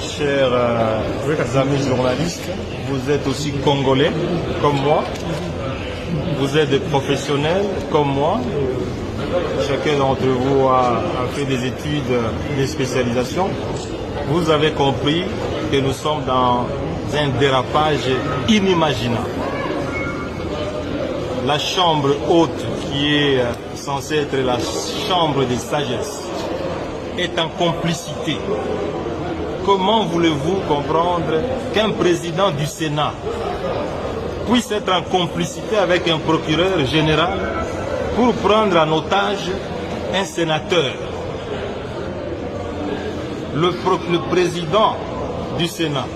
chers amis journalistes. Vous êtes aussi congolais, comme moi. Vous êtes des professionnels, comme moi. Chacun d'entre vous a fait des études, des spécialisations. Vous avez compris que nous sommes dans un dérapage inimaginable. La chambre haute, qui est censée être la chambre des sagesses, est en complicité. Comment voulez-vous comprendre qu'un président du Sénat puisse être en complicité avec un procureur général pour prendre en otage un sénateur? Le président du Sénat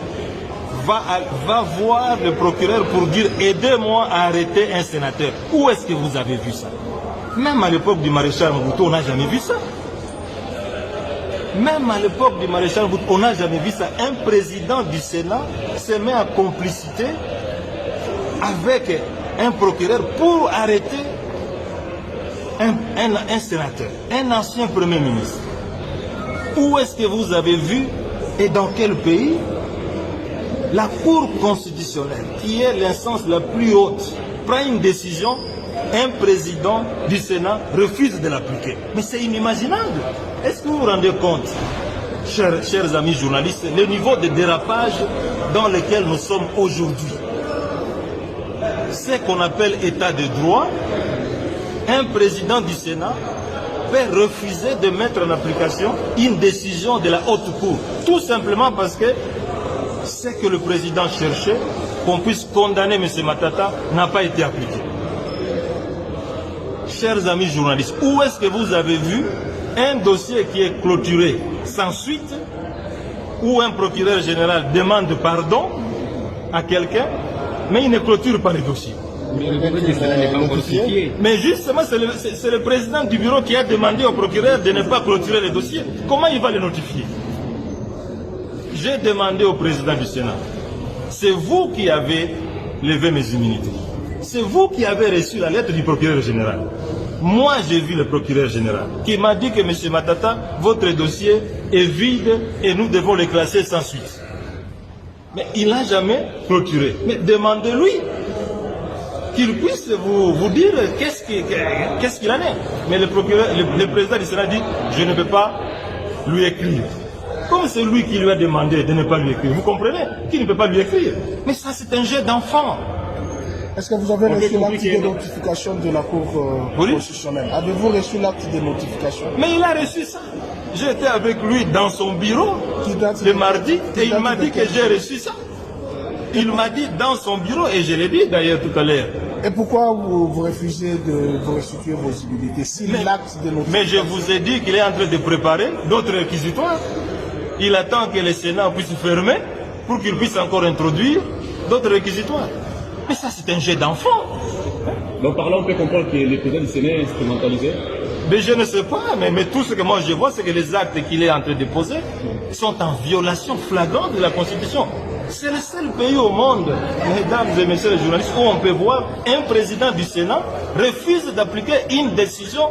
va voir le procureur pour dire « aidez-moi à arrêter un sénateur ». Où est-ce que vous avez vu ça? Même à l'époque du maréchal Mobutu, on n'a jamais vu ça. Même à l'époque du maréchal Mobutu, on n'a jamais vu ça. Un président du Sénat se met en complicité avec un procureur pour arrêter un sénateur, un ancien premier ministre. Où est-ce que vous avez vu et dans quel pays la Cour constitutionnelle, qui est l'instance la plus haute, prend une décision, un président du Sénat refuse de l'appliquer? Mais c'est inimaginable. Est-ce que vous vous rendez compte, chers amis journalistes, le niveau de dérapage dans lequel nous sommes aujourd'hui? Ce qu'on appelle état de droit, un président du Sénat peut refuser de mettre en application une décision de la haute cour, tout simplement parce que ce que le président cherchait, qu'on puisse condamner M. Matata, n'a pas été appliqué. Chers amis journalistes, où est-ce que vous avez vu un dossier qui est clôturé sans suite, où un procureur général demande pardon à quelqu'un, mais il ne clôture pas le dossier? Mais justement, c'est le président du bureau qui a demandé au procureur de ne pas clôturer le dossier. Comment il va le notifier? J'ai demandé au président du Sénat, c'est vous qui avez levé mes immunités. C'est vous qui avez reçu la lettre du procureur général. Moi, j'ai vu le procureur général qui m'a dit que M. Matata, votre dossier est vide et nous devons le classer sans suite. Mais il n'a jamais clôturé. Mais demandez-lui qu'il puisse vous dire qu'est-ce qu'il en est. Mais le président du Sénat dit, je ne peux pas lui écrire. Comme c'est lui qui lui a demandé de ne pas lui écrire. Vous comprenez qu'il ne peut pas lui écrire. Mais ça, c'est un jeu d'enfant. Est-ce que vous avez reçu l'acte de notification de la Cour constitutionnelle? Avez-vous reçu l'acte de notification? Mais il a reçu ça. J'étais avec lui dans son bureau le mardi et il m'a dit que j'ai reçu ça. Il m'a dit dans son bureau, et je l'ai dit d'ailleurs tout à l'heure. Et pourquoi vous refusez de vous restituer vos immunités si l'acte de notification... Mais je vous ai dit qu'il est en train de préparer d'autres réquisitoires. Il attend que le Sénat puisse fermer pour qu'il puisse encore introduire d'autres réquisitoires. Mais ça, c'est un jeu d'enfant. Donc par là, on peut comprendre que le président du Sénat est instrumentalisé? Mais je ne sais pas, mais tout ce que moi je vois, c'est que les actes qu'il est en train de poser sont en violation flagrante de la Constitution. C'est le seul pays au monde, mesdames et messieurs les journalistes, où on peut voir un président du Sénat refuse d'appliquer une décision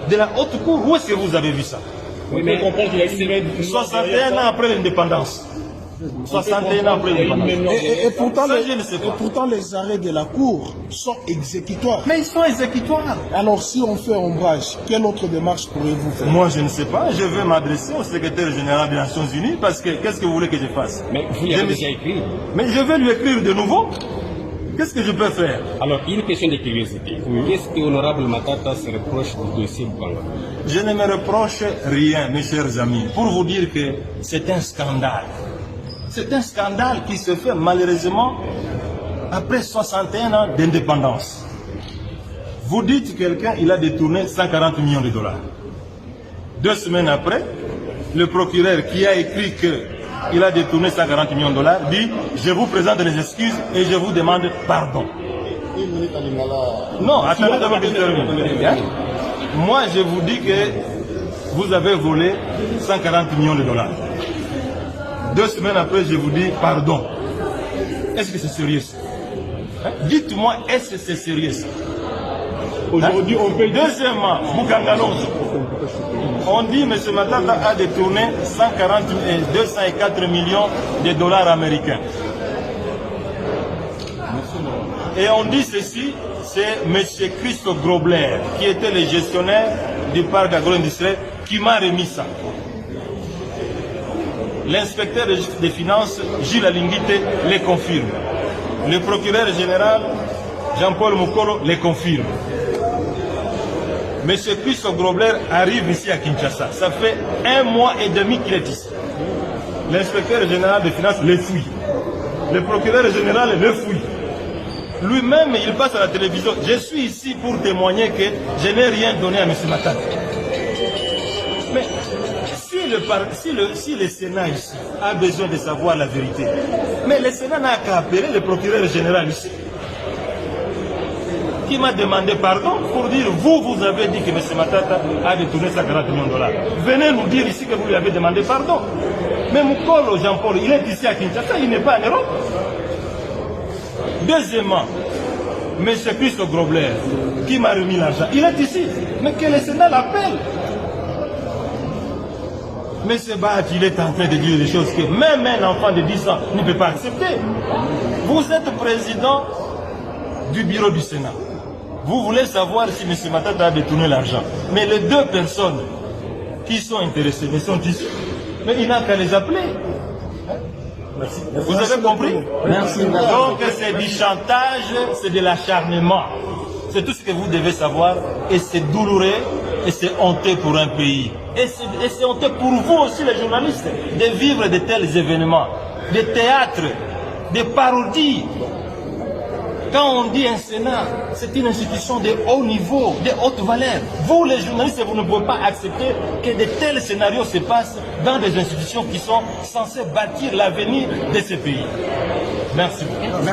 de la haute cour. Où est-ce que vous avez vu ça? Oui, mais on comprend qu'il a essayé 61 ans après l'indépendance. 61 ans après l'indépendance. Et pourtant, les arrêts de la Cour sont exécutoires. Mais ils sont exécutoires. Alors si on fait ombrage, quelle autre démarche pourrez-vous faire? Moi, je ne sais pas. Je vais m'adresser au secrétaire général des Nations Unies parce que qu'est-ce que vous voulez que je fasse? Mais vous lui avez déjà écrit. Mais je vais lui écrire de nouveau. Qu'est-ce que je peux faire? Alors, une question de curiosité. Qu'est-ce que l'honorable Matata se reproche du dossier Bouanga? Je ne me reproche rien, mes chers amis, pour vous dire que c'est un scandale. C'est un scandale qui se fait malheureusement après 61 ans d'indépendance. Vous dites quelqu'un, il a détourné 140 millions de dollars. 2 semaines après, le procureur qui a écrit qu'il a détourné 140 millions de dollars dit « Je vous présente les excuses et je vous demande pardon ». Non, attendez d'abord que je termine. Moi, je vous dis que vous avez volé 140 millions de dollars. 2 semaines après, je vous dis pardon. Est-ce que c'est sérieux? Dites-moi, est-ce que c'est sérieux? Aujourd'hui, on paye. Deuxièmement, Boukangalonzo. On dit M. Matata a détourné 204 millions de dollars américains. Et on dit ceci, c'est M. Christophe Grobler, qui était le gestionnaire du parc agro-industriel, qui m'a remis ça. L'inspecteur des finances, Gilles Alinguite, les confirme. Le procureur général, Jean-Paul Mokolo, les confirme. M. Christophe Grobler arrive ici à Kinshasa. Ça fait 1 mois et demi qu'il est ici. L'inspecteur général des finances le fouille. Le procureur général le fouille. Lui-même, il passe à la télévision. Je suis ici pour témoigner que je n'ai rien donné à M. Matata. Mais si le Sénat ici a besoin de savoir la vérité, mais le Sénat n'a qu'à appeler le procureur général ici, qui m'a demandé pardon pour dire, vous avez dit que M. Matata a détourné 140 millions de dollars. Venez nous dire ici que vous lui avez demandé pardon. Mais Moukolo Jean-Paul, il est ici à Kinshasa, il n'est pas en Europe. Deuxièmement, M. Christophe Grobler, qui m'a remis l'argent, il est ici, mais que le Sénat l'appelle. M. Bat, il est en train de dire des choses que même un enfant de 10 ans ne peut pas accepter. Vous êtes président du bureau du Sénat. Vous voulez savoir si M. Matata a détourné l'argent. Mais les 2 personnes qui sont intéressées, mais sont ici. Mais il n'a qu'à les appeler. Merci. Vous avez compris? Merci. Donc c'est du chantage, c'est de l'acharnement. C'est tout ce que vous devez savoir. Et c'est douloureux et c'est honteux pour un pays. Et c'est honteux pour vous aussi les journalistes de vivre de tels événements. Des théâtres, des parodies. Quand on dit un Sénat, c'est une institution de haut niveau, de haute valeur. Vous, les journalistes, vous ne pouvez pas accepter que de tels scénarios se passent dans des institutions qui sont censées bâtir l'avenir de ce pays. Merci beaucoup.